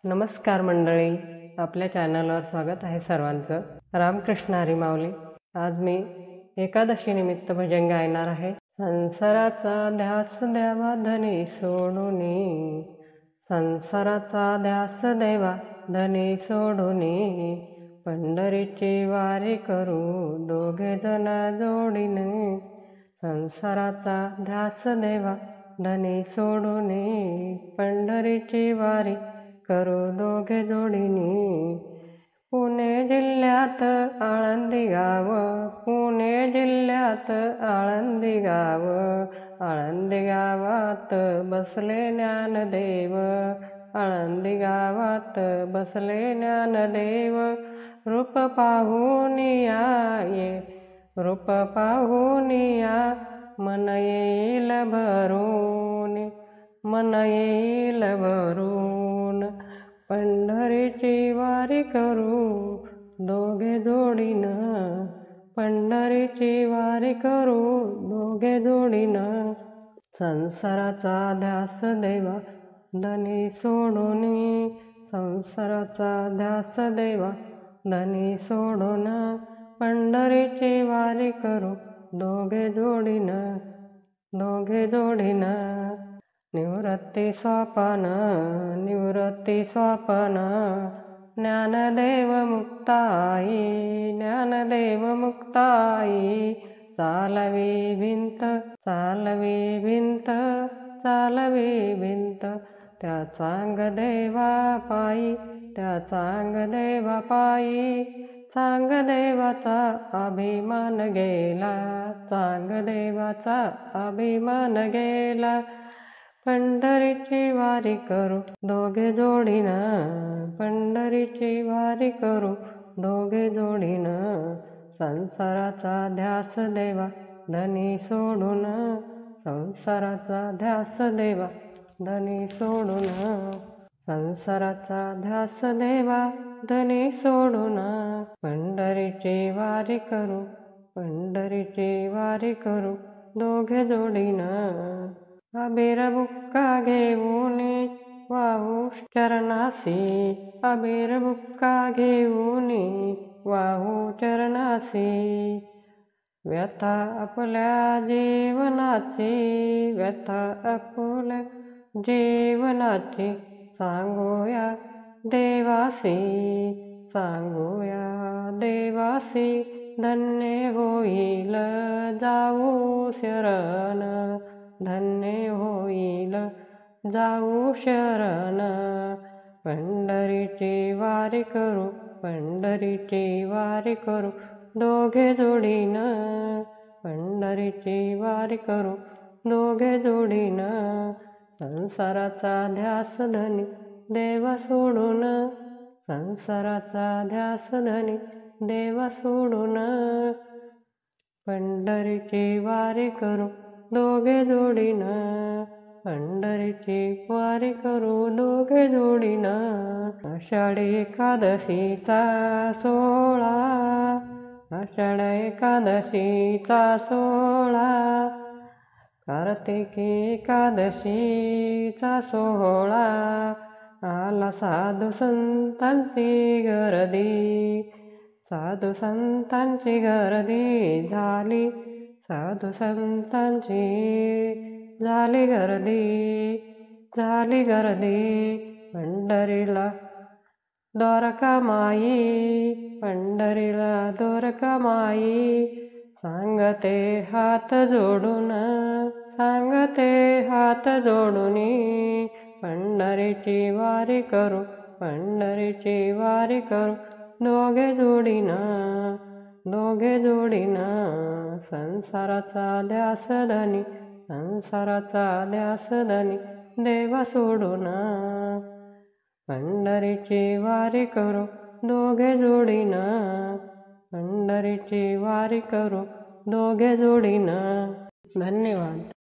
नमस्कार मंडळी, आपल्या चॅनलवर स्वागत आहे सर्वांचं। रामकृष्ण हरी माऊली। आज मी एकादशी निमित्त भजन गायणार आहे। संसाराचा ध्यास द्यावा धनी सोडूनी, संसाराचा ध्यास देवा धनी सोडूनी, पंढरीची वारी करू दोघे जण जोडीने। संसाराचा ध्यास देवा धनी सोडूनी, पंढरीची वारी करू दोघे जोडीनी। पुणे जिल्ह्यात आळंदी गाव, पुणे जिल्ह्यात आळंदी गाव, आळंदी गावात बसले ज्ञानदेव, आळंदी गावात बसले ज्ञानदेव। रूप पाहून या ये, रूप पाहून या, मन येईल भरून, मन येईल भरून। पंढरीची वारी करू दोघे जोडीनं, पंढरीची वारी करू दोघे जोडीनं। संसाराचा ध्यास देवा धनी सोडूनी, संसाराचा ध्यास देवा धनी सोडून, पंढरीची वारी करू दोघे जोडीनं, दोघे जोडीनं। निवृत्ती स्वपन, निवृत्ती स्वपन, ज्ञानदेव मुक्ताई, ज्ञानदेव मुक्ताई। चालवी भिंत, चालवी भिंत, चालवी भिंत, त्या चांग देवा पायी, त्या चांग देवा पायी। चांग देवाचा अभिमान गेला, चांग देवाचा अभिमान गेला। पंढरीची वारी करू दोघे जोडीनं, पंढरीची वारी करू दोघे जोडीनं। संसाराचा ध्यास देवा धनी सोडून, संसाराचा ध्यास देवा धनी सोडून, संसाराचा ध्यास देवा धनी सोडून। पंढरीची वारी करू, पंढरीची वारी करू दोघे जोडीनं। अबीर बुक्का घेऊन वाहू चरणासी, अबीर बुक्का घेऊन वाहू चरणासी। व्यथा आपल्या जीवनाची, व्यथा आपल्या जीवनाची, सांगूया देवासी, सांगूया देवासी। धन्य होईल जाऊ शरण, धन्य होईल जाऊ शरण। पंढरीची वारी करू, पंढरीची वारी करू दोघे जोडीनं, पंढरीची वारी करू दोघे जोडीनं। संसाराचा ध्यास धनी देवा सोडून, संसाराचा ध्यास धनी देवा सोडून, पंढरीची वारी करू दोघे जोडीनं, पंढरीची वारी करू दोघे जोडीनं। आषाढी एकादशीचा सोहळा, आषाढ एकादशीचा सोहळा, कार्तिकी एकादशीचा सोहळा। आला साधू संतांची गर्दी, साधू संतांची गर्दी झाली, साधू संतांची झाली गर्दी, झाली गर्दी। पंढरीला द्वारका माई, पंढरीला द्वारका माई। सांगते हात जोडून, सांगते हात जोडूनी, पंढरीची वारी करू, पंढरीची वारी करू दोघे जोडीनं, दोघे जोडीनं। संसाराचा ध्यास धनी, संसाराचा ध्यास धनी देवा सोडून, पंढरीची वारी करू दोघे जोडीनं, पंढरीची वारी करू दोघे जोडीनं। धन्यवाद।